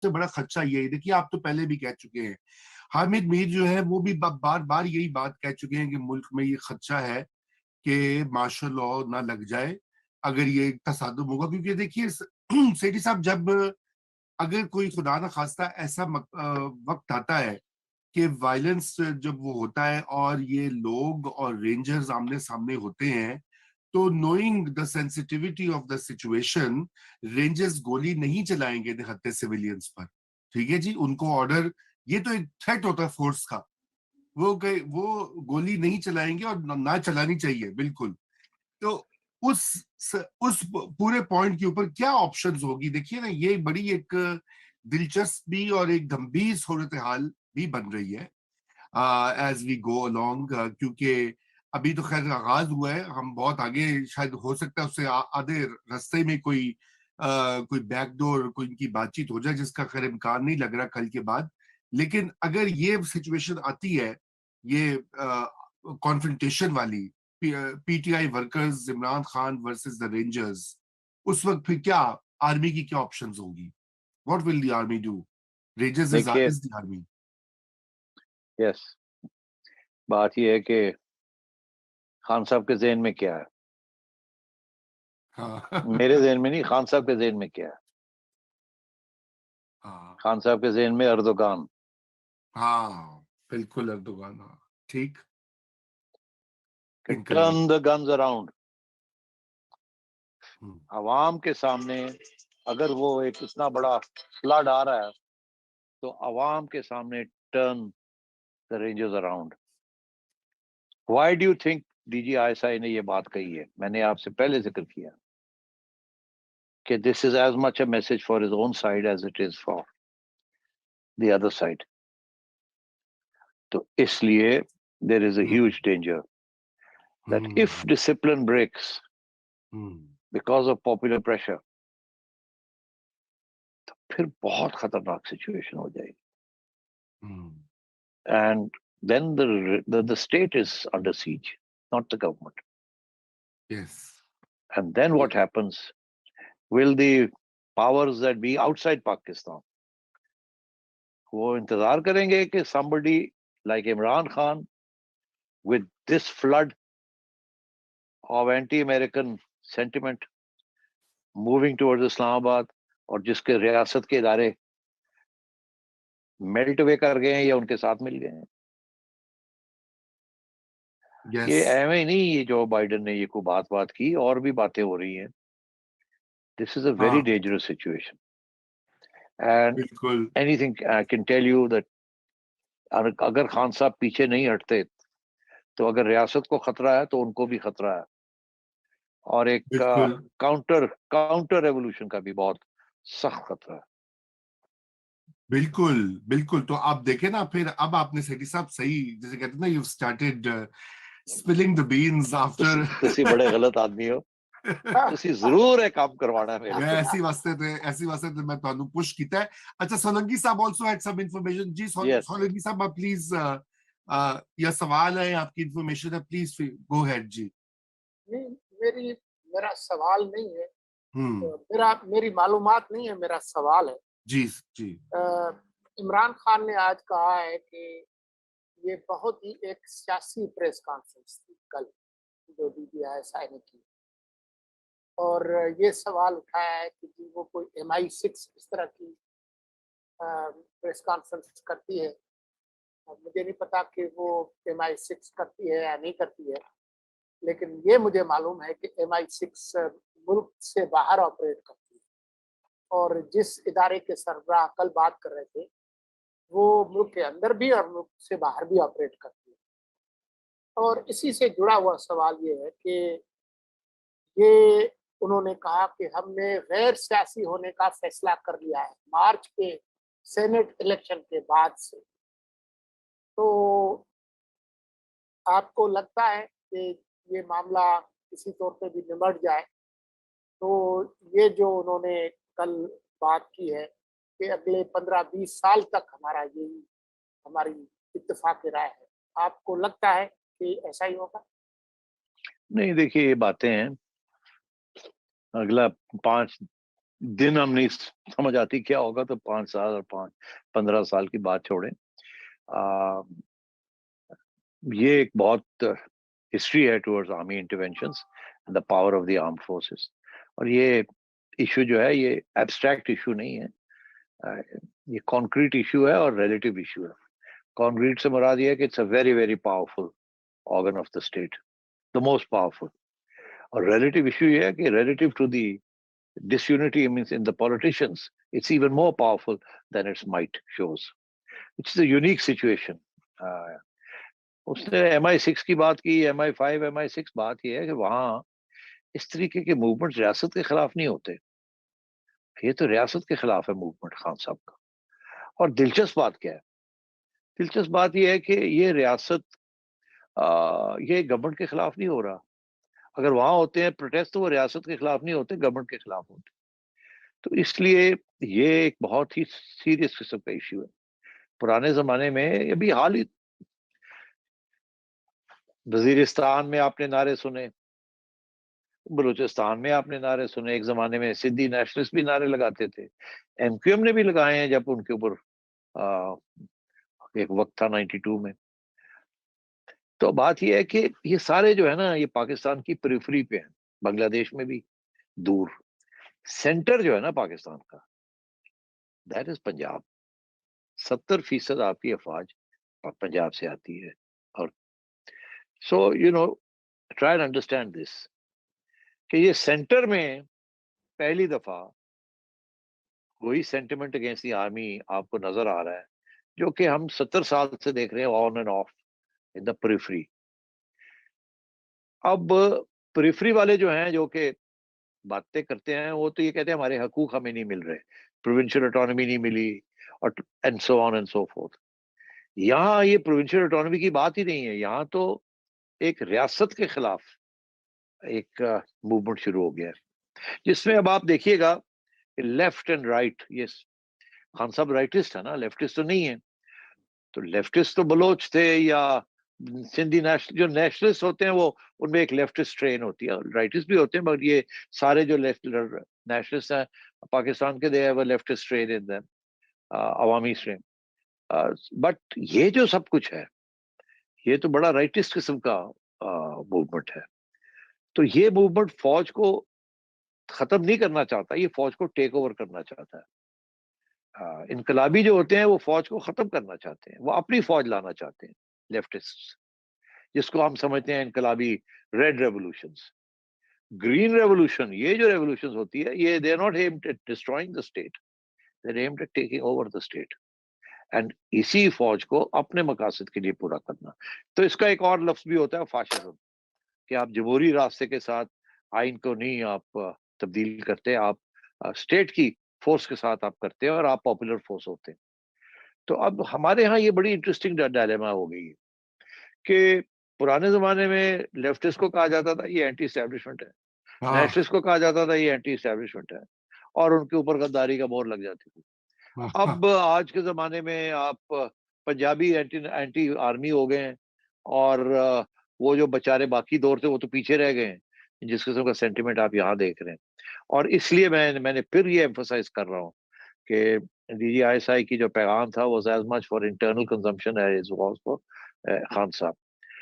सबसे बड़ा खदशा ये है, देखिए आप तो पहले भी कह चुके हैं, हामिद मीर जो है वो भी बार बार यही बात कह चुके हैं कि मुल्क में ये खदशा है कि मार्शल लॉ ना लग जाए अगर ये तसादुम होगा। क्योंकि देखिए सेठी साहब, जब अगर कोई खुदा ना खास्ता ऐसा वक्त आता है कि वायलेंस जब वो होता है और ये लोग और रेंजर्स आमने सामने होते हैं, तो knowing the sensitivity of the situation, rangers गोली नहीं चलाएंगे निहत्थे सिविलियंस पर। ठीक है जी, उनको ऑर्डर, ये तो एक थ्रेट होता है फोर्स का, वो गोली नहीं चलाएंगे और ना चलानी चाहिए बिल्कुल। तो उस उस पूरे पॉइंट के ऊपर क्या ऑप्शंस होगी? देखिए ना, ये बड़ी एक दिलचस्प भी और एक गंभीर सूरत हाल भी बन रही है एज वी गो अलोंग, क्योंकि अभी तो खैर आगाज हुआ है, हम बहुत आगे शायद हो सकता है उससे आधे रास्ते में कोई बैकडोर, कोई इनकी बातचीत हो जाए, जिसका खैर इम्कान नहीं लग रहा कल के बाद। लेकिन अगर ये सिचुएशन आती है, ये कॉन्फ्रंटेशन वाली, PTI workers, Imran Khan versus the rangers, उस वक्त फिर क्या आर्मी की क्या ऑप्शंस होगी? What will the army do? Rangers देखिए, इज द आर्मी। यस, बात यह है कि खान साहब के ज़हन में क्या है, हाँ मेरे ज़हन में नहीं, खान साहब के ज़हन में क्या है। हाँ खान साहब के ज़हन में अर्दोगान। हाँ, बिल्कुल अर्दोगान, हाँ ठीक, turn incorrect. The guns around. अवाम के सामने अगर वो एक इतना बड़ा फ्लड आ रहा है, तो अवाम के सामने turn the rangers around. Why do you think DG ISI ने ये बात कही है? मैंने आपसे पहले जिक्र किया कि this is as much a message for his own side as it is for the other side. तो इसलिए there is a huge danger that if discipline breaks because of popular pressure, तो फिर बहुत खतरनाक सिचुएशन हो जाएगी। And then the state is under siege, not the government. Yes, And then what happens? Will the powers that be outside Pakistan वो इंतजार करेंगे कि somebody like Imran Khan with this flood of anti-American sentiment moving towards Islamabad, और जिसके रियासत के इदारे melt वे कर गए हैं या उनके साथ मिल गए हैं? ये एवं ही नहीं, ये जो बाइडेन ने ये को बात की, और भी बातें हो रही हैं। This is a very dangerous situation and बिल्कुल anything I can tell you that अगर खान साहब पीछे नहीं हटते, तो अगर रियासत को खतरा है तो उनको भी खतरा है, और एक बिल्कुल काउंटर रेवोल्यूशन का भी बहुत सख्त खतरा है। बिल्कुल बिल्कुल। तो आप देखें ना, फिर अब आपने सेठी साहब सही, जैसे कहते हैं ना, you started spilling the beans after तुसी बड़े गलत आदमी हो, तुसी जरूर है काम करवाना है मेरे से। ऐसी वास्ते ते मैं ਤੁਹਾਨੂੰ पुश ਕੀਤਾ है। अच्छा, सोलंकी साहब also had some information जी। यस, सोलंकी साहब, आप प्लीज, या सवाल है, आपकी इंफॉर्मेशन है, प्लीज गो हेड जी। नहीं, मेरा सवाल नहीं है, हम्म, मेरी मालूमात नहीं है, मेरा सवाल है। जी जी। इमरान खान ने आज कहा है कि ये बहुत ही एक सियासी प्रेस कॉन्फ्रेंस थी कल, जो डीजीआईएसआई ने की, और ये सवाल उठाया है कि जी वो कोई MI6 इस तरह की प्रेस कॉन्फ्रेंस करती है। मुझे नहीं पता कि वो MI6 करती है या नहीं करती है, लेकिन ये मुझे मालूम है कि MI6 मुल्क से बाहर ऑपरेट करती है, और जिस इदारे के सरबराह कल बात कर रहे थे, वो मुल्क के अंदर भी और मुल्क से बाहर भी ऑपरेट करती है। और इसी से जुड़ा हुआ सवाल ये है कि ये उन्होंने कहा कि हमने गैर सियासी होने का फैसला कर लिया है मार्च के सेनेट इलेक्शन के बाद से। तो आपको लगता है कि ये मामला किसी तौर पे भी निमट जाए? तो ये जो उन्होंने कल बात की है कि अगले 15-20 साल तक हमारी इत्तेफाक राय है, आपको लगता है कि ऐसा ही होगा? नहीं, देखिए ये बातें हैं, अगला दिन हम नहीं समझ आती क्या होगा, तो 5 साल और 15 साल की बात छोड़ें। आ, ये एक बहुत हिस्ट्री है towards army interventions and the power of the arm forces. और ये इशू जो है ये एब्स्ट्रैक्ट इशू नहीं है, ये कॉन्क्रीट इशू है और रिलेटिव इशू है। कॉन्क्रीट से मुराद ये है कि it's a very very powerful organ of the state, the most powerful. और रिलेटिव इशू ये है कि relative to the disunity means in the politicians, it's even more powerful than its might shows, which is a unique situation. उसने MI6 की बात की, MI5 MI6, बात यह है कि वहां इस तरीके के मूवमेंट रियासत के खिलाफ नहीं होते। ये तो रियासत के खिलाफ है मूवमेंट खान साहब का। और दिलचस्प बात क्या है, दिलचस्प बात यह है कि ये रियासत ये गवर्नमेंट के खिलाफ नहीं हो रहा। अगर वहां होते हैं प्रोटेस्ट तो वो रियासत के खिलाफ नहीं होते, गवर्नमेंट के खिलाफ होते। तो इसलिए ये एक बहुत ही सीरियस किस्म का इश्यू है। पुराने जमाने में, अभी हाल ही वजीरिस्तान में आपने नारे सुने, बलूचिस्तान में आपने नारे सुने, एक जमाने में सिंधी नेशनलिस्ट भी नारे लगाते थे, MQM ने भी लगाए हैं जब उनके ऊपर एक वक्त था 92 में। तो बात यह है कि ये सारे जो है ना, ये पाकिस्तान की पेरिफेरी पे हैं, बांग्लादेश में भी दूर। सेंटर जो है ना पाकिस्तान का, दैट इज पंजाब। 70% आपकी अफवाज पंजाब से आती है। और so you know, try and understand this कि ये सेंटर में पहली दफा वही सेंटिमेंट अगेंस्ट द आर्मी आपको नजर आ रहा है जो कि हम 70 साल से देख रहे हैं, on end of in the periphery. अब पेरिफेरी वाले जो हैं, जो कि बातें करते हैं, वो तो ये कहते हैं हमारे हकूक हमें नहीं मिल रहे, प्रोविंशियल ऑटोनॉमी नहीं मिली, और and so on and so fourth. यहाँ ये प्रोविंशियल ऑटोनॉमी की बात ही नहीं है, यहाँ तो एक रियासत के खिलाफ एक मूवमेंट शुरू हो गया है, जिसमें अब आप देखिएगा लेफ्ट एंड राइट, ये खान साहब राइटिस्ट है ना, लेफ्टिस्ट तो नहीं है। तो लेफ्टिस्ट तो बलोच थे या सिंधी नेशनल, जो नेशनलिस्ट होते हैं वो उनमें एक लेफ्टिस्ट ट्रेन होती है, राइटिस्ट भी होते हैं, मगर ये सारे जो लेफ्ट नेशनलिस्ट हैं पाकिस्तान के, they have a leftist train in them, Awami train. But ये जो सब कुछ है, ये तो बड़ा राइटिस्ट किस्म का मूवमेंट है। तो ये मूवमेंट फौज को खत्म नहीं करना चाहता, ये फौज को टेक ओवर करना चाहता है। इनकलाबी जो होते हैं वो फौज को खत्म करना चाहते हैं, वो अपनी फौज लाना चाहते हैं, लेफ्टिस्ट, जिसको हम समझते हैं इनकलाबी रेड रेवोल्यूशंस। ग्रीन रेवोल्यूशन, ये जो रेवोल्यूशन होती है, ये they are not aimed at destroying the state, they are aimed at taking over the state, and इसी फौज को अपने मकासद के लिए पूरा करना। तो इसका एक और लफ्ज भी होता है फाशिज्म, कि आप जमहूरी रास्ते के साथ आइन को नहीं आप तब्दील करते, आप स्टेट की फोर्स के साथ आप करते हैं और आप पॉपुलर फोर्स होते हैं। तो अब हमारे यहाँ ये बड़ी इंटरेस्टिंग डायलेमा हो गई है कि पुराने जमाने में लेफ्टिस्ट को कहा जाता था ये एंटी एस्टैब्लिशमेंट है, हाँ नेशनलिस्ट को कहा जाता था ये एंटी एस्टैब्लिशमेंट है, और उनके ऊपर गद्दारी का मोहर लग जाती थी। हाँ अब आज के जमाने में आप पंजाबी एंटी एंटी आर्मी हो गए हैं, और वो जो बेचारे बाकी दौर थे वो तो पीछे रह गए हैं, जिस किस्म का सेंटिमेंट आप यहाँ देख रहे हैं। और इसलिए मैंने फिर ये एम्फोसाइज कर रहा हूँ कि DGISI की जो पैगाम था वो as much for internal consumption as was for Khan साहब।